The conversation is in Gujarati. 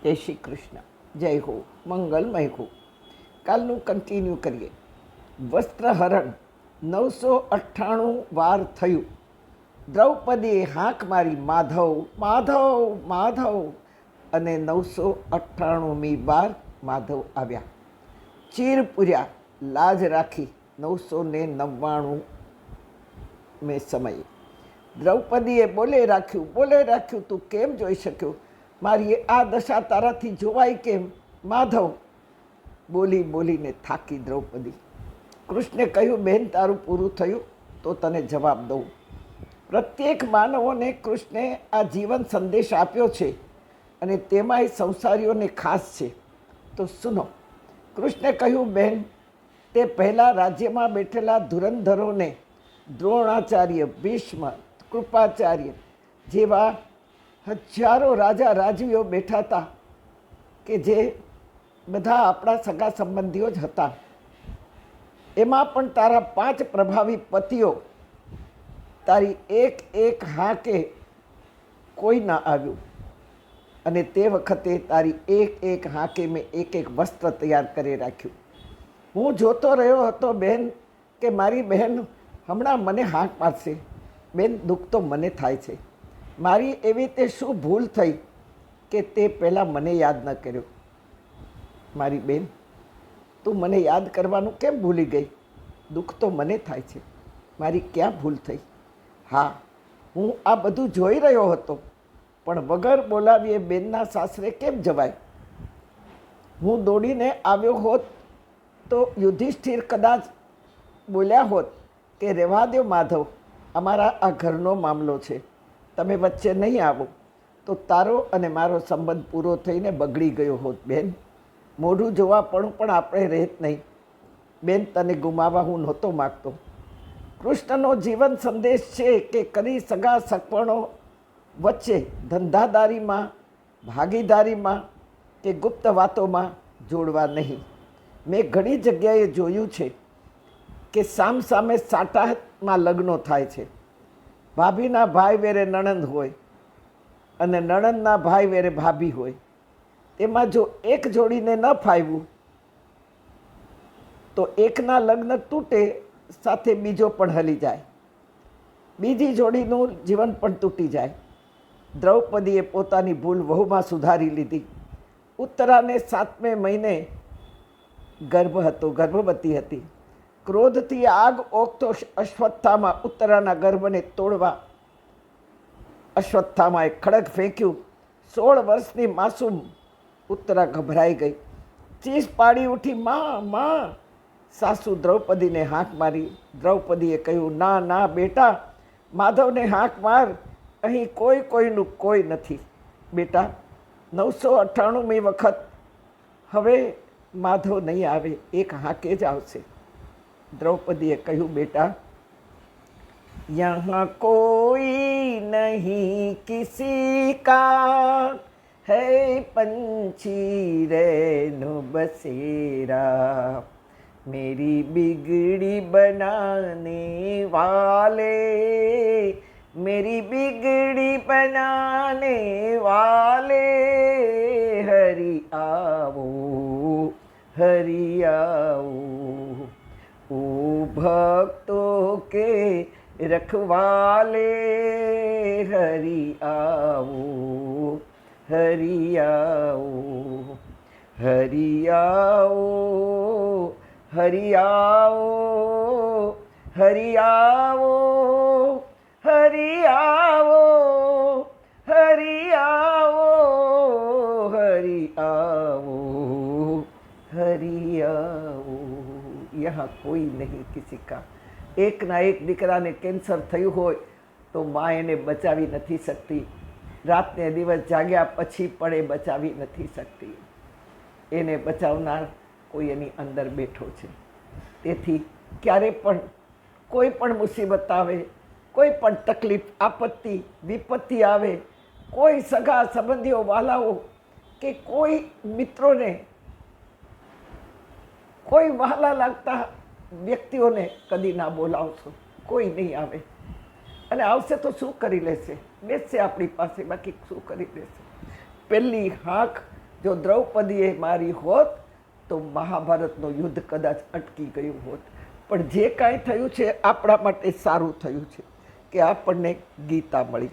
જય શ્રી કૃષ્ણ. જય હો, મંગલમય હો. કાલનું કન્ટિન્યુ કરીએ. વસ્ત્રહરણ 998 વાર થયું. દ્રૌપદીએ હાંક મારી, માધવ માધવ માધવ, અને 998મી વાર માધવ આવ્યા. ચીર પૂર્યા, લાજ રાખી 999મેં સમયે. દ્રૌપદીએ બોલે રાખ્યું, તું કેમ જોઈ શક્યો? મારી આ દશા તારાથી જોવાય કેમ? માધવ. બોલીને થાકી દ્રૌપદી. કૃષ્ણે કહ્યું, બહેન તારું પૂરું થયું તો તને જવાબ દઉં. પ્રત્યેક માનવોને કૃષ્ણે આ જીવન સંદેશ આપ્યો છે, અને તેમાંય સંસારીઓને ખાસ છે. તો સુનો. કૃષ્ણે કહ્યું, બહેન, તે પહેલાં રાજ્યમાં બેઠેલા ધુરંધરોને, દ્રોણાચાર્ય, ભીષ્મ, કૃપાચાર્ય જેવા હજારો રાજા રાજવીઓ બેઠા હતા, કે જે બધા આપણા સગા સંબંધીઓ જ હતા. એમાં પણ તારા 5 પ્રભાવી પતિઓ, તારી એક હાંકે કોઈ ના આવ્યું. અને તે વખતે તારી એક હાંકે મેં એક વસ્ત્ર તૈયાર કરી રાખ્યું. હું જોતો રહ્યો હતો બહેન, કે મારી બહેન હમણાં મને હાંક મારશે. બેન, દુઃખ તો મને થાય છે. મારી એવી તે શું ભૂલ થઈ કે તે પહેલાં મને યાદ ન કર્યો? મારી બેન, તું મને યાદ કરવાનું કેમ ભૂલી ગઈ? દુઃખ તો મને થાય છે. મારી ક્યાં ભૂલ થઈ? હા, હું આ બધું જોઈ રહ્યો હતો, પણ વગર બોલાવીએ બેનના સાસરે કેમ જવાય? હું દોડીને આવ્યો હોત તો યુધિષ્ઠિર કદાચ બોલ્યા હોત કે રહેવા દો માધવ, અમારા આ ઘરનો મામલો છે, તમે વચ્ચે નહીં આવો, તો તારો અને મારો સંબંધ પૂરો થઈને બગડી ગયો હોત. બેન, મોઢું જોવા પણ આપણે રહેત નહીં. બેન, તને ગુમાવવા હું નહોતો માગતો. કૃષ્ણનો જીવન સંદેશ છે કે કદી સગા સગપણો વચ્ચે ધંધાદારીમાં, ભાગીદારીમાં કે ગુપ્ત વાતોમાં જોડવા નહીં. મેં ઘણી જગ્યાએ જોયું છે કે સામે સાટામાં લગ્નો થાય છે. ભાભીના ભાઈ વેરે નણંદ હોય, અને નણંદના ભાઈ વેરે ભાભી હોય. એમાં જો એક જોડીને ન ફાવ્યું તો એકના લગ્ન તૂટે, સાથે બીજો પણ હલી જાય, બીજી જોડીનું જીવન પણ તૂટી જાય. દ્રૌપદીએ પોતાની ભૂલ વહુમાં સુધારી લીધી. ઉત્તરાને 7મે મહિને ગર્ભવતી હતી. ક્રોધથી આગ ઓગતો અશ્વત્થામા ઉત્તરાના ગર્ભને તોડવા અશ્વત્થામાએ ખડગ ફેંક્યું. 16 વર્ષની માસૂમ ઉત્તરા ગભરાઈ ગઈ. ચીસ પાડી ઉઠી, માં. સાસુ દ્રૌપદીને હાંક મારી. દ્રૌપદીએ કહ્યું, ના બેટા, માધવને હાંક માર. અહીં કોઈનું કોઈ નથી. બેટા, 998મી વખત હવે માધવ નહીં આવે, એક હાંકે જ આવશે. દ્રૌપદીએ કહ્યું, બેટા, યહાં કોઈ નહીં કિસી કા, હૈ પંછી રેનો બસેરા, मेरी बिगड़ी बनाने वाले, मेरी बिगड़ी बनाने वाले, हरि आओ, हरि आओ, ओ भक्तो के रखवाले, हरि आओ, हरि आओ, हरि आओ, हरि आओ, हरि आओ, हरि आओ, हरि आओ, हरि आओ, हरि आओ. यहाँ कोई नहीं किसी का. એકના એક દીકરાને કેન્સર થયું હોય તો મા એને બચાવી નથી શકતી. રાતને દિવસ જાગ્યા પછી પણ એ બચાવી નથી શકતી. એને બચાવનાર કોઈ એની અંદર બેઠો છે. તેથી ક્યારે પણ કોઈ પણ મુસીબત આવે, કોઈ પણ તકલીફ, આપત્તિ, વિપત્તિ આવે, કોઈ સગા સંબંધીઓ, વાલાઓ કે કોઈ મિત્રોને, કોઈ વહાલા લાગતા વ્યક્તિઓને કદી ના બોલાવશો. કોઈ નહીં આવે, અને આવશે તો શું કરી લેશે? બેસશે આપણી પાસે, બાકી શું કરી લેશે? પહેલી હાંક જો દ્રૌપદીએ મારી હોત તો મહાભારતનું યુદ્ધ કદાચ અટકી ગયું હોત. પણ જે કાંઈ થયું છે આપણા માટે સારું થયું છે કે આપણને ગીતા મળી.